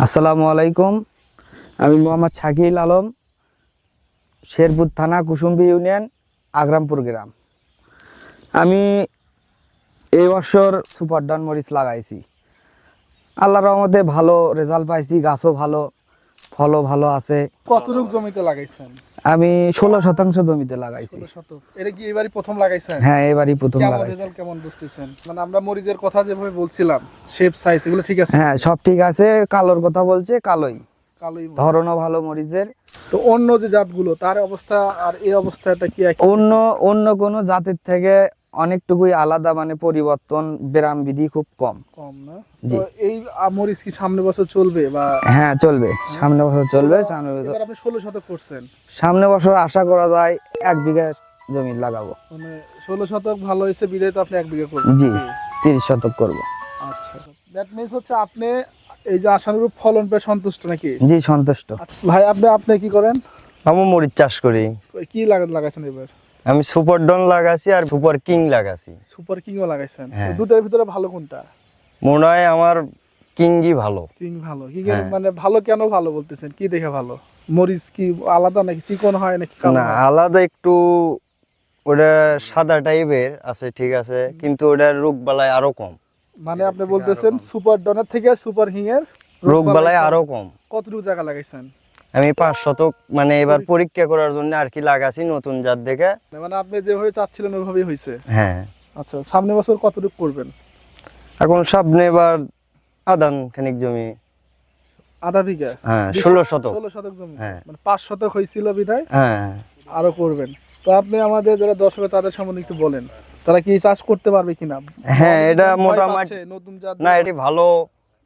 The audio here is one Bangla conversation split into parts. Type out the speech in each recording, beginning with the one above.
আসসালামু আলাইকুম। আমি মোহাম্মদ শাকিল আলম, শেরপুর থানা, কুসুম্বি ইউনিয়ন, আগ্রামপুর গ্রাম। আমি এই বছর সুপার ডন মরিচ লাগাইছি। আল্লাহর রহমতে ভালো রেজাল্ট পাইছি, গাছও ভালো, ফলও ভালো আছে। কতটুক জমিতে লাগাইছেন? আমি 16% জমিতে লাগাইছি। 16 শতক। এটা কি এবারই প্রথম লাগাইছেন? হ্যাঁ, এবারই প্রথম কেমন লাগাইছি। রেজাল্ট কেমন বুঝতেছেন? মানে আমরা মরিচের কথা যেভাবে বলছিলাম, শেপ সাইজ এগুলো ঠিক আছে? হ্যাঁ, সব ঠিক আছে। কালোর কথা বলছে, কালোই, কালোই মরিচ। ধরনও ভালো মরিচের। তো অন্য যে জাতগুলো তার অবস্থা আর এই অবস্থাটা কি একই? অন্য কোনো জাতের থেকে অনেকটুকুই আলাদা, মানে পরিবর্তন, ব্যায়াম বিধি খুব কম। কম না? জি। তো এই মরিচ কি সামনে বছর চলবে বা? হ্যাঁ, চলবে, সামনে বছর চলবে। সামনে বছর, এবার আপনি 16 শতক করছেন, সামনে বছর আশা করা যায় 1 বিঘা জমি লাগাবো। মানে 16 শতক ভালো হয়েছে বিদায় তো আপনি 1 বিঘা করবেন? জি, 30 শতক করব। আচ্ছা, দ্যাট মিন্স হচ্ছে আপনি এই যে আশানুরূপ ফলন পেয়ে সন্তুষ্ট নাকি? জি, সন্তুষ্ট। ভাই আপনি কি করেন? আমি মরিচ চাষ করি। কি লাগাইছেন এবার? আমি সুপার ডন লাগাছি আর সুপার কিং লাগাছি। সুপার কিংও লাগাইছেন? হ্যাঁ। তো দুটার ভিতরে ভালো কোনটা? মনে হয় আমার কিংই ভালো। কিং ভালো। কি হ্যাঁ। মানে ভালো কেন ভালো বলতেছেন? কি দেখে ভালো? মরিচ কি আলাদা নাকি চিকন হয় নাকি কালো না, হয়? আলাদা একটু, ওটা সাদা টাইপের আছে, ঠিক আছে, কিন্তু ওটার রোগ বালাই আরো কম। মানে আপনি বলতেছেন সুপার ডনের থেকে সুপার হিং এর রোগ বালাই আরো কম। কতটুকু জায়গা লাগাইছেন? আমি 5 শতক, মানে এবার পরীক্ষা করার জন্য আর কি লাগাছি, নতুন জাত দেখে। মানে আপনি যেভাবে চাচ্ছিলেন ওইভাবেই হয়েছে? হ্যাঁ। আচ্ছা, সামনে বছর কতটুকু করবেন? এখন সামনে এবার আদান খানিক জমি। আধা বিঘা? হ্যাঁ, 16 শতক। 16 শতক জমি। হ্যাঁ। মানে 5 শতক হয়েছিল বিধায় হ্যাঁ, আরো করবেন। তো আপনি আমাদের যারা দর্শক তাদের সম্বন্ধে একটু বলেন, তারা কি চাষ করতে পারবে কিনা? হ্যাঁ, এটা ভয় মোটামুটি, পাচ্ছে, নতুন জাত না এটি ভালো,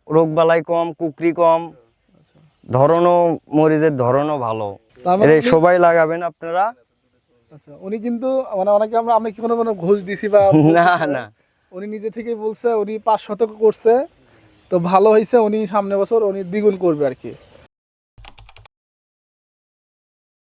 রোগ বালাই কম, কুকরি কম, ধরনও মরিচের ধরনও ভালো। তার মানে এটা উনি- সবাই লাগাবেন আপনারা। আচ্ছা, উনি কিন্তু মানে অনেকে আমি কি কোনো ঘুষ দিছি বা না না, উনি নিজে থেকেই বলছে উনি 5 শতক করছে, তো ভালো হয়েছে, উনি সামনে বছর উনি দ্বিগুণ করবে আর কি।